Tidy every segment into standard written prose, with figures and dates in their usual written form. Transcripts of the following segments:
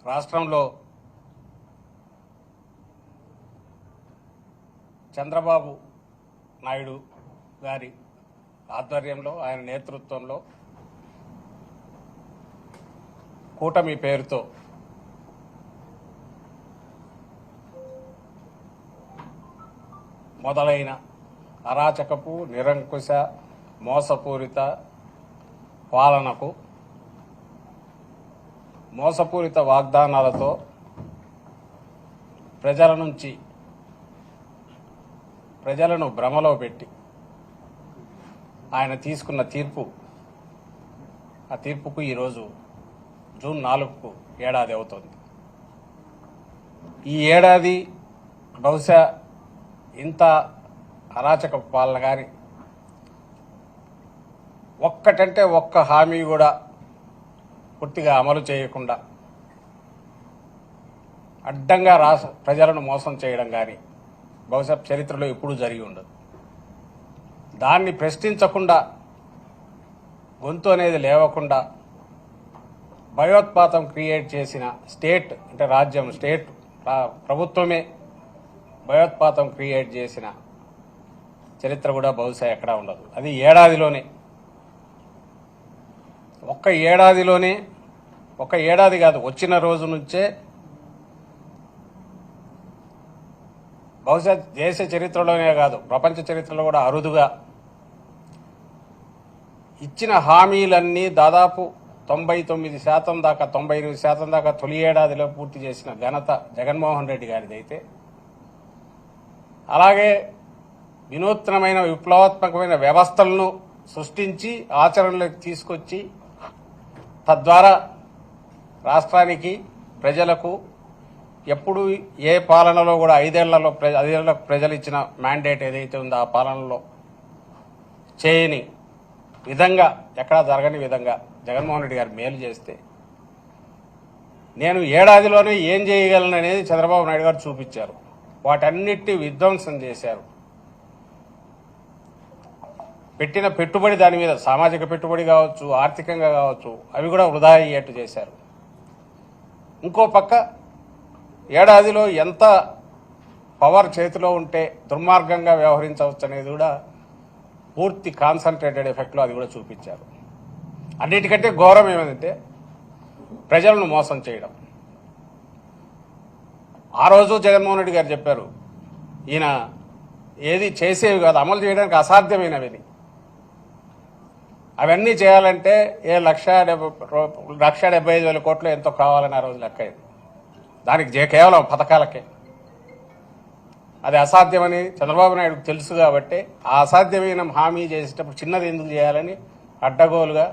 రాష్ట్రంలో చంద్రబాబు నాయుడు గారి ఆధ్వర్యంలో ఆయన నేతృత్వంలో కూటమి పేరుతో మొదలైన అరాచకపు నిరంకుశ మోసపూరిత పాలనకు మోసపూరిత వాగ్దానాలతో ప్రజలను భ్రమలో పెట్టి ఆయన తీసుకున్న ఆ తీర్పుకు ఈరోజు జూన్ 4కు ఏడాది అవుతుంది. ఈ ఏడాది బహుశా ఇంత అరాచక పాలన కానీ ఒక్కటంటే ఒక్క హామీ కూడా పూర్తిగా అమలు చేయకుండా అడ్డంగా ప్రజలను మోసం చేయడం కానీ బహుశా చరిత్రలో ఎప్పుడూ జరిగి ఉండదు. దాన్ని ప్రశ్నించకుండా గొంతు అనేది లేవకుండా భయోత్పాతం క్రియేట్ చేసిన స్టేట్ అంటే రాజ్యం ప్రభుత్వమే భయోత్పాతం క్రియేట్ చేసిన చరిత్ర కూడా బహుశా ఎక్కడా ఉండదు. అది ఏడాదిలోనే ఒక్క ఏడాది కాదు, వచ్చిన రోజు నుంచే బహుశా దేశ చరిత్రలోనే కాదు ప్రపంచ చరిత్రలో కూడా అరుదుగా ఇచ్చిన హామీలన్నీ దాదాపు 99% దాకా 98% దాకా తొలి ఏడాదిలో పూర్తి చేసిన ఘనత జగన్మోహన్ రెడ్డి గారిదైతే, అలాగే వినూత్నమైన విప్లవాత్మకమైన వ్యవస్థలను సృష్టించి ఆచరణలోకి తీసుకొచ్చి తద్వారా రాష్ట్రానికి ప్రజలకు ఎప్పుడు ఏ పాలనలో కూడా ఐదేళ్లలో ప్రజలు ఇచ్చిన మ్యాండేట్ ఏదైతే ఉందో ఆ పాలనలో చేయని విధంగా ఎక్కడా జరగని విధంగా జగన్మోహన్ రెడ్డి గారు మేలు చేస్తే నేను ఏడాదిలోనే ఏం చేయగలను అనేది చంద్రబాబు నాయుడు గారు చూపించారు. వాటన్నిటిని విధ్వంసం చేశారు. పెట్టిన పెట్టుబడి దాని మీద సామాజిక పెట్టుబడి కావచ్చు, ఆర్థికంగా కావచ్చు, అవి కూడా వృధా అయ్యేట్టు చేశారు. ఇంకో పక్క ఏడాదిలో ఎంత పవర్ చేతిలో ఉంటే దుర్మార్గంగా వ్యవహరించవచ్చు అనేది కూడా పూర్తి కాన్సన్ట్రేటెడ్ ఎఫెక్ట్లో అది కూడా చూపించారు. అన్నిటికంటే ఘోరం ఏమంటే ప్రజలను మోసం చేయడం. ఆ రోజు జగన్మోహన్ రెడ్డి గారు చెప్పారు, ఈయన ఏది చేసేవి కాదు, అమలు చేయడానికి అసాధ్యమైనవి. అవన్నీ చేయాలంటే 1,75,000 కోట్లు ఎంతో కావాలని ఆ రోజు లెక్క అయింది. దానికి కేవలం పథకాలకే. అది అసాధ్యమని చంద్రబాబు నాయుడుకు తెలుసు కాబట్టి ఆ అసాధ్యమైన హామీ చేసేటప్పుడు చిన్నది ఎందుకు చేయాలని అడ్డగోలుగా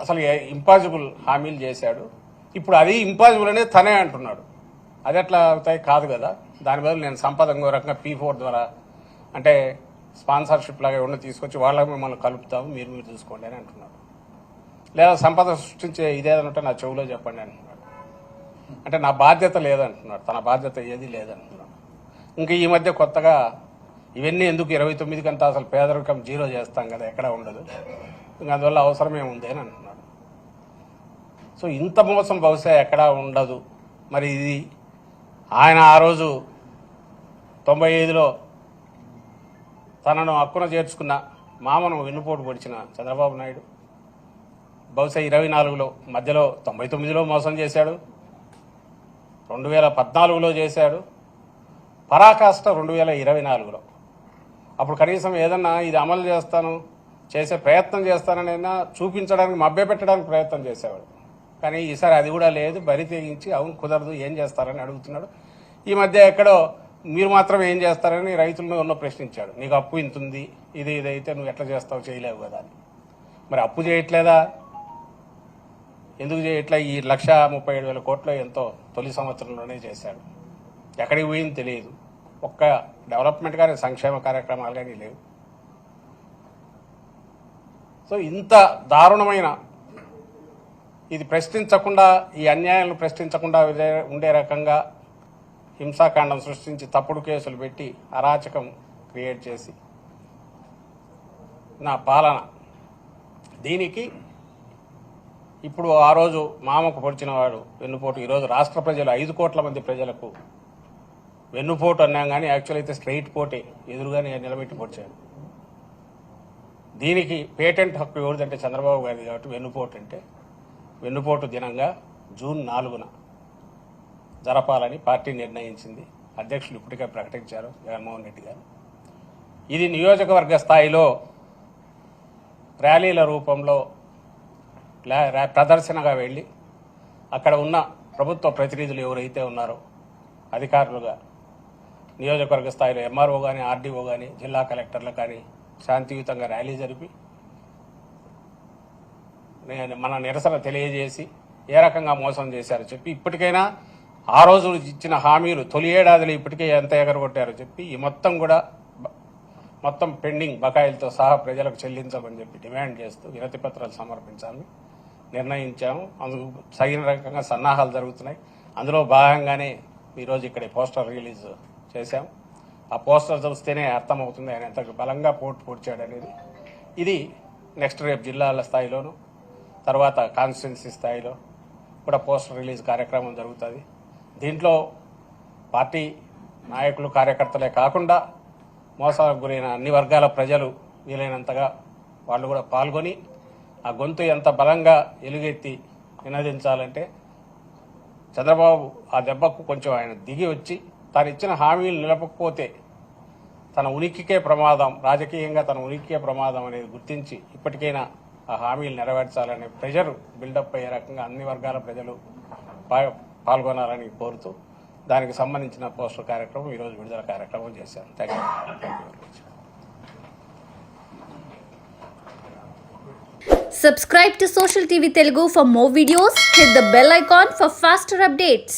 అసలు ఇంపాసిబుల్ హామీలు చేశాడు. ఇప్పుడు అది ఇంపాసిబుల్ అనేది తనే అంటున్నాడు. అది ఎట్లా అవుతాయి? కాదు కదా. దాని బదులు నేను సంపద ఇంకో రకంగా P4 ద్వారా అంటే స్పాన్సర్షిప్ లాగా ఎవరిని తీసుకొచ్చి వాళ్ళకి మిమ్మల్ని కలుపుతాము, మీరు చూసుకోండి అని అంటున్నాడు. లేదా సంపద సృష్టించే ఇదేదంటే నా చెవులో చెప్పండి అంటున్నాడు. అంటే నా బాధ్యత లేదంటున్నాడు. తన బాధ్యత ఏది లేదంటున్నాడు. ఇంకా ఈ మధ్య కొత్తగా ఇవన్నీ ఎందుకు 29 కంతా అసలు పేదరికం 0 చేస్తాం కదా, ఎక్కడ ఉండదు, ఇంకా అందువల్ల అవసరమే ఉంది అని అంటున్నాడు. సో ఇంత మోసం బహుశా ఎక్కడా ఉండదు. మరి ఇది ఆయన ఆ రోజు 95లో తనను హక్కున చేర్చుకున్న మామను వెన్నుపోటు పొడిచిన చంద్రబాబు నాయుడు బహుశా 24లో మధ్యలో 99లో మోసం చేశాడు, 2014లో చేశాడు, పరాకాష్ట 2024లో. అప్పుడు కనీసం ఏదన్నా ఇది అమలు చేస్తాను, చేసే ప్రయత్నం చేస్తానైనా చూపించడానికి, మభ్యపెట్టడానికి ప్రయత్నం చేసేవాడు. కానీ ఈసారి అది కూడా లేదు. బరి తెగించి అవును కుదరదు, ఏం చేస్తారని అడుగుతున్నాడు. ఈ మధ్య ఎక్కడో మీరు మాత్రం ఏం చేస్తారని రైతులను ఉన్న ప్రశ్నించాడు. నీకు అప్పు ఇంతుంది, ఇదైతే నువ్వు ఎట్లా చేస్తావు, చేయలేవు కదా అని. మరి అప్పు చేయట్లేదా? ఎందుకు చేయట్లే? ఈ 1,37,000 కోట్లు ఎంతో తొలి సంవత్సరంలోనే చేశాడు. ఎక్కడికి పోయింది తెలియదు. ఒక్క డెవలప్మెంట్ కానీ సంక్షేమ కార్యక్రమాలు కానీ లేవు. సో ఇంత దారుణమైన ఇది ప్రశ్నించకుండా, ఈ అన్యాయాలను ప్రశ్నించకుండా ఉండే రకంగా హింసాకాండం సృష్టించి తప్పుడు కేసులు పెట్టి అరాచకం క్రియేట్ చేసి నా పాలన, దీనికి ఇప్పుడు ఆ రోజు మామకు పొడిచిన వాడు వెన్నుపోటు, ఈరోజు రాష్ట్ర ప్రజలు 5 కోట్ల మంది ప్రజలకు వెన్నుపోటు అన్నాం కానీ యాక్చువల్ అయితే స్ట్రైట్ పోటే ఎదురుగానే నిలబెట్టి పొడిచాడు. దీనికి పేటెంట్ హక్కు ఎవరిదంటే చంద్రబాబు గారిది కాబట్టి వెన్నుపోటు అంటే వెన్నుపోటు దినంగా జూన్ 4న జరపాలని పార్టీ నిర్ణయించింది. అధ్యక్షులు ఇప్పటికే ప్రకటించారు జగన్మోహన్ రెడ్డి గారు. ఇది నియోజకవర్గ స్థాయిలో ర్యాలీల రూపంలో ప్రదర్శనగా వెళ్ళి అక్కడ ఉన్న ప్రభుత్వ ప్రతినిధులు ఎవరైతే ఉన్నారో అధికారులుగా నియోజకవర్గ స్థాయిలో MRO కానీ RDO కానీ జిల్లా కలెక్టర్లు కానీ శాంతియుతంగా ర్యాలీ జరిపి మన నిరసన తెలియజేసి ఏ రకంగా మోసం చేశారో చెప్పి, ఇప్పటికైనా ఆ రోజు ఇచ్చిన హామీలు తొలి ఏడాదిలో ఇప్పటికే ఎంత ఎగరగొట్టారో చెప్పి ఈ మొత్తం పెండింగ్ బకాయిలతో సహా ప్రజలకు చెల్లించమని చెప్పి డిమాండ్ చేస్తూ వినతి పత్రాలు సమర్పించాలని నిర్ణయించాము. అందుకు తగిన రకంగా సన్నాహాలు జరుగుతున్నాయి. అందులో భాగంగానే ఈరోజు ఇక్కడ పోస్టర్ రిలీజ్ చేశాం. ఆ పోస్టర్ చూస్తేనే అర్థమవుతుంది ఆయన ఎంత బలంగా పొడిచాడు అనేది. ఇది నెక్స్ట్ రేపు జిల్లాల స్థాయిలోను తర్వాత కాన్స్టిట్యున్సీ స్థాయిలో కూడా పోస్టర్ రిలీజ్ కార్యక్రమం జరుగుతుంది. దీంట్లో పార్టీ నాయకులు కార్యకర్తలే కాకుండా మోసాలకు గురైన అన్ని వర్గాల ప్రజలు వీలైనంతగా వాళ్ళు కూడా పాల్గొని ఆ గొంతు ఎంత బలంగా ఎలుగెత్తి నినదించాలంటే చంద్రబాబు ఆ దెబ్బకు కొంచెం ఆయన దిగి వచ్చి తాను ఇచ్చిన హామీలు నిలపకపోతే తన ఉనికికే ప్రమాదం, రాజకీయంగా తన ఉనికికే ప్రమాదం అనేది గుర్తించి ఇప్పటికైనా ఆ హామీలు నెరవేర్చాలనే ప్రెషర్ బిల్డప్ అయ్యే రకంగా అన్ని వర్గాల ప్రజలు పాల్గొనాలని కోరుతూ దానికి సంబంధించిన పోస్టర్ కార్యక్రమం ఈరోజు విడుదల కార్యక్రమం చేశారు. Thank you very much. Subscribe to Social TV Telugu for more videos. Hit the bell icon for faster updates.